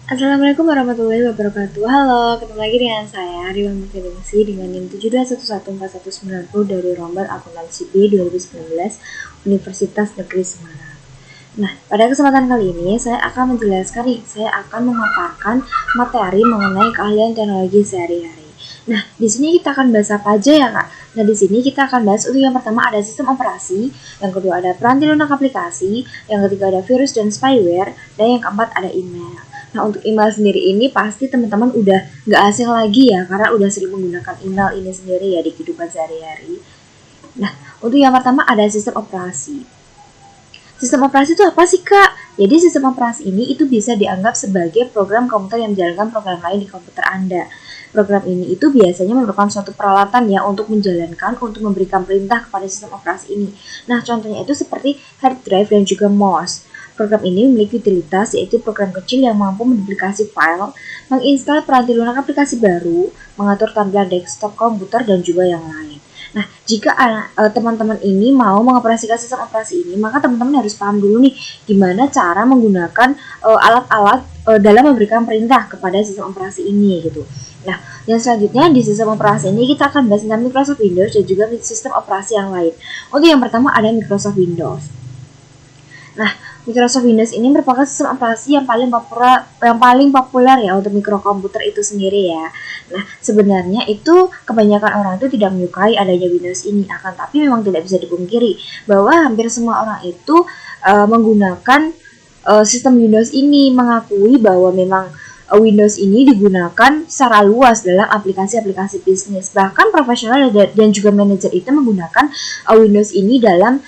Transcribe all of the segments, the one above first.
Assalamualaikum warahmatullahi wabarakatuh. Halo, ketemu lagi dengan saya Riwan Mufidingsi dengan NIM 72114190 dari Rombel Akuntansi B 2019 Universitas Negeri Semarang. Nah, pada kesempatan kali ini saya akan menjelaskan saya akan memaparkan materi mengenai keahlian teknologi sehari-hari. Nah, di sini kita akan bahas apa aja ya, Kak? Nah, di sini kita akan bahas untuk yang pertama ada sistem operasi, yang kedua ada peranti lunak aplikasi, yang ketiga ada virus dan spyware, dan yang keempat ada email. Nah, untuk email sendiri ini pasti teman-teman udah nggak asing lagi ya, karena udah sering menggunakan email ini sendiri ya di kehidupan sehari-hari. Nah, untuk yang pertama ada sistem operasi. Sistem operasi itu apa sih, Kak? Jadi sistem operasi ini itu bisa dianggap sebagai program komputer yang menjalankan program lain di komputer Anda. Program ini itu biasanya merupakan suatu peralatan ya untuk memberikan perintah kepada sistem operasi ini. Nah, contohnya itu seperti hard drive dan juga mouse. Program ini memiliki utilitas yaitu program kecil yang mampu menduplikasi file, menginstal peranti lunak aplikasi baru, mengatur tampilan desktop komputer, dan juga yang lain. Nah, jika teman-teman ini mau mengoperasikan sistem operasi ini, maka teman-teman harus paham dulu nih gimana cara menggunakan alat-alat dalam memberikan perintah kepada sistem operasi ini gitu. Nah, yang selanjutnya di sistem operasi ini kita akan bahas tentang Microsoft Windows dan juga sistem operasi yang lain. Untuk yang pertama ada Microsoft Windows. Nah, Microsoft Windows ini merupakan sistem operasi yang paling populer ya untuk mikrokomputer itu sendiri ya. Nah, sebenarnya itu kebanyakan orang itu tidak menyukai adanya Windows ini, akan tapi memang tidak bisa dipungkiri bahwa hampir semua orang itu menggunakan sistem Windows ini, mengakui bahwa memang Windows ini digunakan secara luas dalam aplikasi-aplikasi bisnis. Bahkan profesional dan juga manajer itu menggunakan Windows ini dalam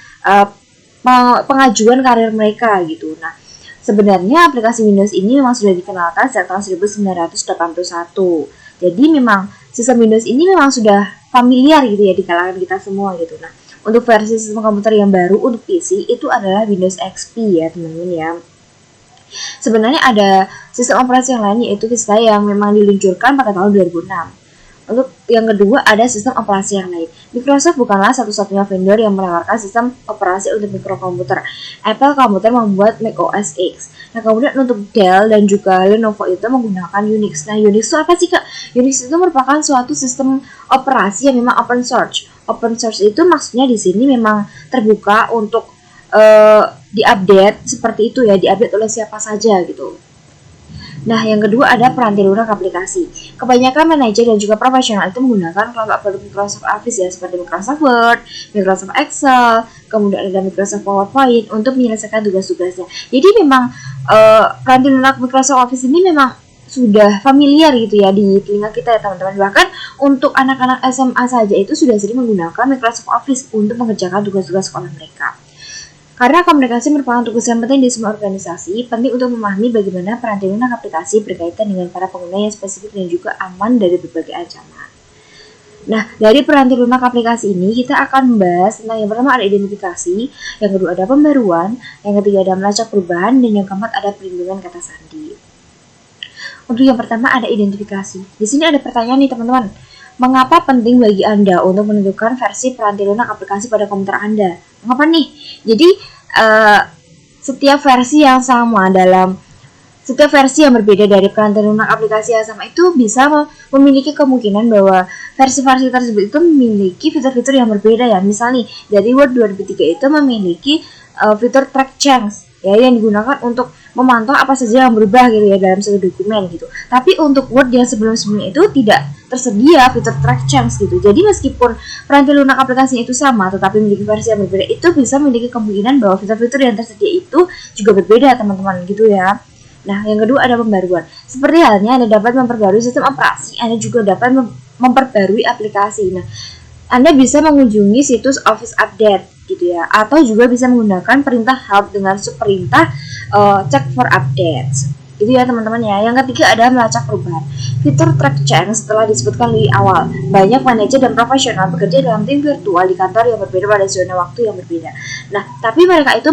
pengajuan karir mereka gitu. Nah, sebenarnya aplikasi Windows ini memang sudah dikenalkan sejak tahun 1981. Jadi memang sistem Windows ini memang sudah familiar gitu ya di kalangan kita semua gitu. Nah, untuk versi sistem komputer yang baru untuk PC itu adalah Windows XP ya teman-teman ya. Sebenarnya ada sistem operasi yang lain yaitu Vista yang memang diluncurkan pada tahun 2006. Untuk yang kedua ada sistem operasi yang lain. Microsoft bukanlah satu-satunya vendor yang menawarkan sistem operasi untuk mikrokomputer. Apple Computer membuat macOS X. Nah, kemudian untuk Dell dan juga Lenovo itu menggunakan Unix. Nah, Unix itu apa sih, Kak? Unix itu merupakan suatu sistem operasi yang memang open source. Open source itu maksudnya di sini memang terbuka untuk diupdate seperti itu ya, diupdate oleh siapa saja gitu. Nah, yang kedua ada peranti lunak aplikasi. Kebanyakan manajer dan juga profesional itu menggunakan kelompok produk Microsoft Office ya, seperti Microsoft Word, Microsoft Excel, kemudian ada Microsoft PowerPoint untuk menyelesaikan tugas-tugasnya. Jadi memang peranti lunak Microsoft Office ini memang sudah familiar gitu ya di telinga kita ya teman-teman. Bahkan untuk anak-anak SMA saja itu sudah sering menggunakan Microsoft Office untuk mengerjakan tugas-tugas sekolah mereka. Karena komunikasi merupakan tugas yang penting di semua organisasi, penting untuk memahami bagaimana peranti lunak aplikasi berkaitan dengan para pengguna yang spesifik dan juga aman dari berbagai ancaman. Nah, dari peranti lunak aplikasi ini kita akan membahas tentang yang pertama ada identifikasi, yang kedua ada pembaruan, yang ketiga ada melacak perubahan, dan yang keempat ada perlindungan kata sandi. Untuk yang pertama ada identifikasi. Di sini ada pertanyaan nih teman-teman. Mengapa penting bagi Anda untuk menentukan versi peranti lunak aplikasi pada komputer Anda? Mengapa nih? Jadi setiap versi yang berbeda dari peranti lunak aplikasi yang sama itu bisa memiliki kemungkinan bahwa versi-versi tersebut itu memiliki fitur-fitur yang berbeda ya. Misalnya dari Word 2003 itu memiliki fitur track change ya yang digunakan untuk memantau apa saja yang berubah gitu ya dalam satu dokumen gitu. Tapi untuk Word yang sebelum-sebelumnya itu tidak tersedia fitur track change gitu. Jadi meskipun peranti lunak aplikasinya itu sama tetapi memiliki versi yang berbeda, itu bisa memiliki kemungkinan bahwa fitur-fitur yang tersedia itu juga berbeda teman-teman gitu ya. Nah, yang kedua ada pembaruan. Seperti halnya Anda dapat memperbarui sistem operasi, Anda juga dapat memperbarui aplikasi. Nah, Anda bisa mengunjungi situs Office Update gitu ya, atau juga bisa menggunakan perintah help dengan subperintah check for updates. Itu ya teman-teman ya. Yang ketiga ada melacak perubahan. Fitur track change setelah disebutkan di awal. Banyak manajer dan profesional bekerja dalam tim virtual di kantor yang berbeda pada zona waktu yang berbeda. Nah, tapi mereka itu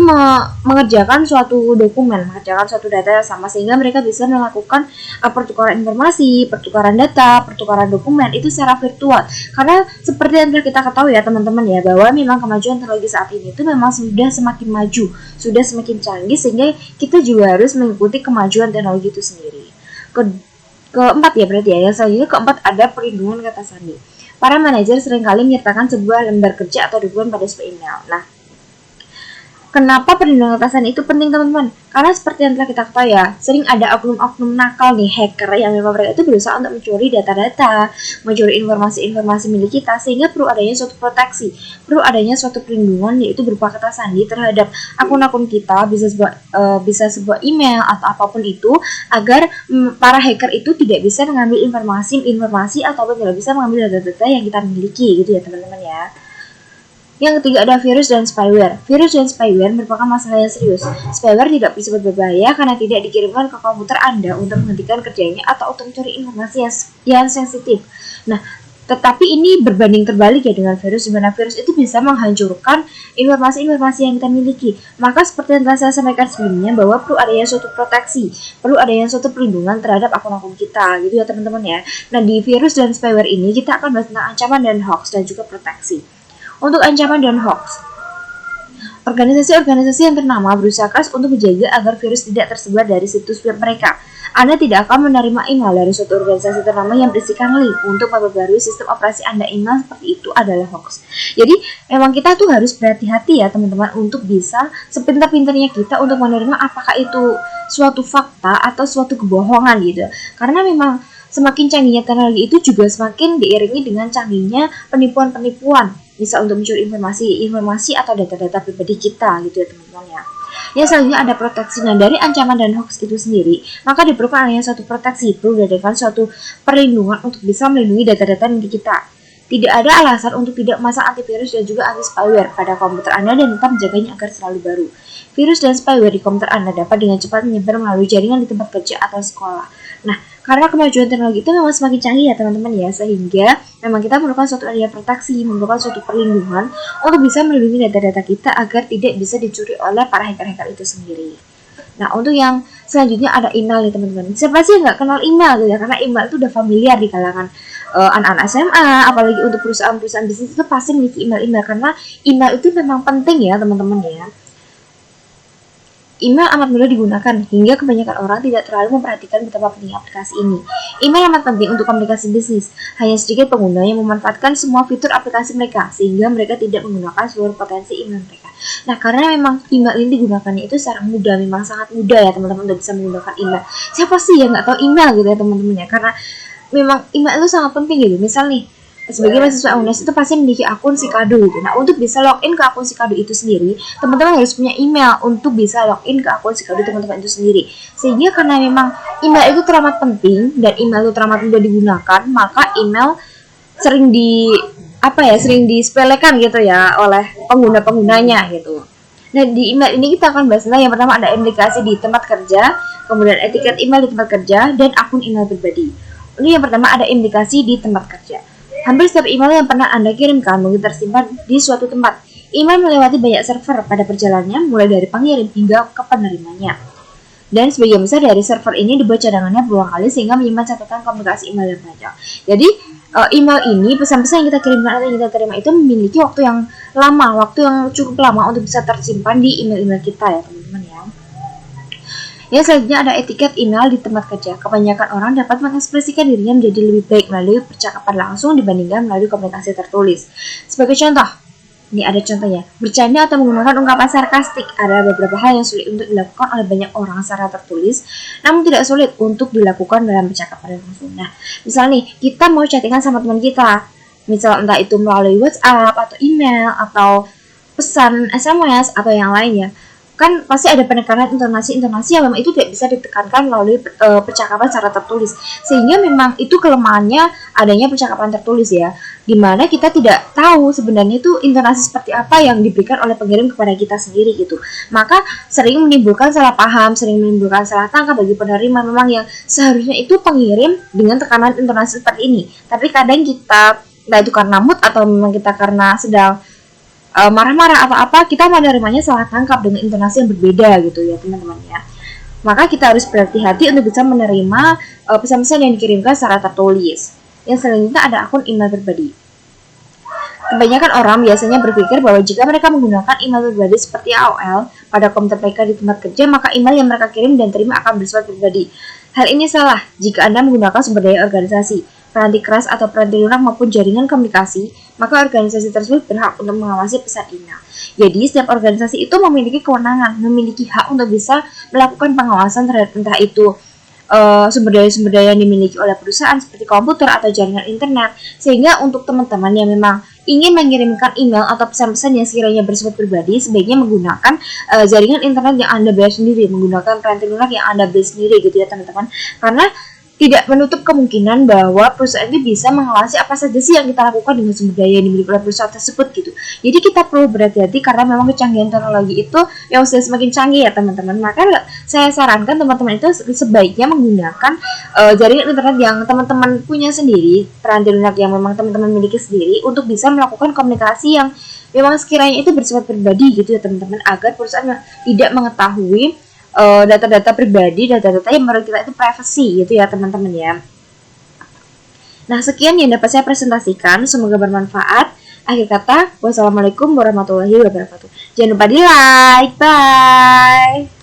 mengerjakan suatu dokumen, mengerjakan suatu data yang sama sehingga mereka bisa melakukan pertukaran informasi, pertukaran data, pertukaran dokumen itu secara virtual. Karena seperti yang telah kita ketahui ya teman-teman ya, bahwa memang kemajuan teknologi saat ini itu memang sudah semakin maju, sudah semakin canggih sehingga kita juga harus mengikuti kemajuan teknologi itu sendiri. keempat ya berarti ya. Yang selanjutnya keempat ada perlindungan kata sandi. Para manajer seringkali menyertakan sebuah lembar kerja atau dokumen pada sebuah email. Nah, kenapa perlindungan atasan itu penting teman-teman? Karena seperti yang telah kita ketahui ya, sering ada oknum-oknum nakal nih, hacker yang memang mereka itu berusaha untuk mencuri data-data, mencuri informasi-informasi milik kita, sehingga perlu adanya suatu proteksi, perlu adanya suatu perlindungan yaitu berupa kata sandi terhadap akun-akun kita, bisa sebuah email atau apapun itu, agar para hacker itu tidak bisa mengambil informasi ataupun tidak bisa mengambil data-data yang kita miliki gitu ya teman-teman ya. Yang ketiga ada virus dan spyware. Virus dan spyware merupakan masalah yang serius. Spyware tidak bersifat berbahaya karena tidak dikirimkan ke komputer Anda untuk menghentikan kerjanya atau untuk mencuri informasi yang sensitif. Nah, tetapi ini berbanding terbalik ya dengan virus, di mana virus itu bisa menghancurkan informasi-informasi yang kita miliki. Maka seperti yang telah saya sampaikan sebelumnya, bahwa perlu adanya suatu proteksi, perlu adanya suatu perlindungan terhadap akun-akun kita, gitu ya teman-teman ya. Nah, di virus dan spyware ini kita akan bahas tentang ancaman dan hoax dan juga proteksi. Untuk ancaman dan hoax, organisasi-organisasi yang ternama berusaha keras untuk menjaga agar virus tidak tersebar dari situs web mereka. Anda tidak akan menerima email dari suatu organisasi ternama yang berisikan link untuk memperbarui sistem operasi Anda. Email seperti itu adalah hoax. Jadi memang kita tuh harus berhati-hati ya teman-teman untuk bisa sepintar-pintarnya kita untuk menerima apakah itu suatu fakta atau suatu kebohongan gitu. Karena memang semakin canggihnya teknologi itu juga semakin diiringi dengan canggihnya penipuan-penipuan, bisa untuk mencuri informasi atau data-data pribadi kita gitu ya teman-teman ya. Yang selanjutnya ada proteksi. Nah, dari ancaman dan hoax itu sendiri, maka diperlukan adanya suatu proteksi, perlu diadakan suatu perlindungan untuk bisa melindungi data-data milik kita. Tidak ada alasan untuk tidak memasang antivirus dan juga anti spyware pada komputer Anda dan tetap menjaganya agar selalu baru. Virus dan spyware di komputer Anda dapat dengan cepat menyebar melalui jaringan di tempat kerja atau sekolah. Nah, karena kemajuan teknologi itu memang semakin canggih ya teman-teman ya, sehingga memang kita memerlukan suatu area proteksi, memerlukan suatu perlindungan untuk bisa melindungi data-data kita agar tidak bisa dicuri oleh para hacker-hacker itu sendiri. Nah, untuk yang selanjutnya ada email nih teman-teman. Siapa sih yang nggak kenal email gitu ya? Karena email itu udah familiar di kalangan anak-anak SMA, apalagi untuk perusahaan-perusahaan bisnis itu pasti memiliki email-email, karena email itu memang penting ya teman-teman ya. Email amat mudah digunakan, hingga kebanyakan orang tidak terlalu memperhatikan betapa pentingnya aplikasi ini. Email amat penting untuk komunikasi bisnis. Hanya sedikit pengguna yang memanfaatkan semua fitur aplikasi mereka, sehingga mereka tidak menggunakan seluruh potensi email mereka. Nah, karena memang email ini digunakannya itu secara mudah, memang sangat mudah ya teman-teman untuk bisa menggunakan email. Siapa sih yang nggak tahu email gitu ya teman-teman ya? Karena memang email itu sangat penting gitu. Misal nih, sebagai mahasiswa UNES itu pasti memiliki akun Sikado gitu. Nah, untuk bisa login ke akun Sikado itu sendiri, teman-teman harus punya email untuk bisa login ke akun Sikado teman-teman itu sendiri. Sehingga karena memang email itu teramat penting dan email itu teramat mudah digunakan, maka email sering disepelekan gitu ya oleh pengguna-penggunanya gitu. Nah, di email ini kita akan bahas tentang yang pertama ada implikasi di tempat kerja, kemudian etiket email di tempat kerja, dan akun email pribadi. Ini yang pertama ada implikasi di tempat kerja. Hampir setiap email yang pernah Anda kirimkan mungkin tersimpan di suatu tempat. Email melewati banyak server pada perjalanannya, mulai dari pengirim hingga ke penerimanya. Dan sebagian besar dari server ini dibuat cadangannya berulang kali sehingga menyimpan catatan komunikasi email yang panjang. Jadi email ini, pesan-pesan yang kita kirimkan atau yang kita terima itu memiliki waktu yang lama, waktu yang cukup lama untuk bisa tersimpan di email-email kita ya teman-teman ya. Yang selanjutnya ada etiket email di tempat kerja. Kebanyakan orang dapat mengekspresikan dirinya menjadi lebih baik melalui percakapan langsung dibandingkan melalui komunikasi tertulis. Sebagai contoh, ini ada contohnya. Bercanda atau menggunakan ungkapan sarkastik. Ada beberapa hal yang sulit untuk dilakukan oleh banyak orang secara tertulis, namun tidak sulit untuk dilakukan dalam percakapan langsung. Nah, misal nih, kita mau chattingan sama teman kita. Misal entah itu melalui WhatsApp atau email atau pesan SMS atau yang lainnya. Kan pasti ada penekanan intonasi yang memang itu tidak bisa ditekankan melalui percakapan secara tertulis, sehingga memang itu kelemahannya adanya percakapan tertulis ya, dimana kita tidak tahu sebenarnya itu intonasi seperti apa yang diberikan oleh pengirim kepada kita sendiri gitu, maka sering menimbulkan salah paham, sering menimbulkan salah tangkap bagi penerima memang yang seharusnya itu pengirim dengan tekanan intonasi seperti ini, tapi kadang kita entah itu karena mood atau memang kita karena sedang marah-marah apa-apa, kita menerimanya salah tangkap dengan intonasi yang berbeda gitu ya teman-teman ya. Maka kita harus berhati-hati untuk bisa menerima pesan-pesan yang dikirimkan secara tertulis. Yang selanjutnya ada akun email pribadi. Kebanyakan orang biasanya berpikir bahwa jika mereka menggunakan email pribadi seperti AOL pada komputer mereka di tempat kerja, maka email yang mereka kirim dan terima akan bersifat pribadi. Hal ini salah jika Anda menggunakan sumber daya organisasi, peranti keras atau peranti lunak maupun jaringan komunikasi, maka organisasi tersebut berhak untuk mengawasi pesan email. Jadi, setiap organisasi itu memiliki kewenangan, memiliki hak untuk bisa melakukan pengawasan terhadap entah itu sumber daya yang dimiliki oleh perusahaan seperti komputer atau jaringan internet. Sehingga untuk teman-teman yang memang ingin mengirimkan email atau pesan-pesan yang sekiranya bersifat pribadi, sebaiknya menggunakan jaringan internet yang Anda bayar sendiri, menggunakan peranti lunak yang Anda beli sendiri gitu ya teman-teman. Karena tidak menutup kemungkinan bahwa perusahaan itu bisa mengawasi apa saja sih yang kita lakukan dengan sumber daya yang dimiliki oleh perusahaan tersebut gitu. Jadi kita perlu berhati-hati karena memang kecanggihan teknologi itu yang sudah semakin canggih ya teman-teman. Maka saya sarankan teman-teman itu sebaiknya menggunakan jaringan internet yang teman-teman punya sendiri, peranti lunak yang memang teman-teman miliki sendiri untuk bisa melakukan komunikasi yang memang sekiranya itu bersifat pribadi gitu ya teman-teman, agar perusahaan tidak mengetahui data-data pribadi, data-data yang menurut kita itu privacy gitu ya teman-teman ya. Nah, sekian yang dapat saya presentasikan, semoga bermanfaat. Akhir kata, wassalamualaikum warahmatullahi wabarakatuh. Jangan lupa di like, bye.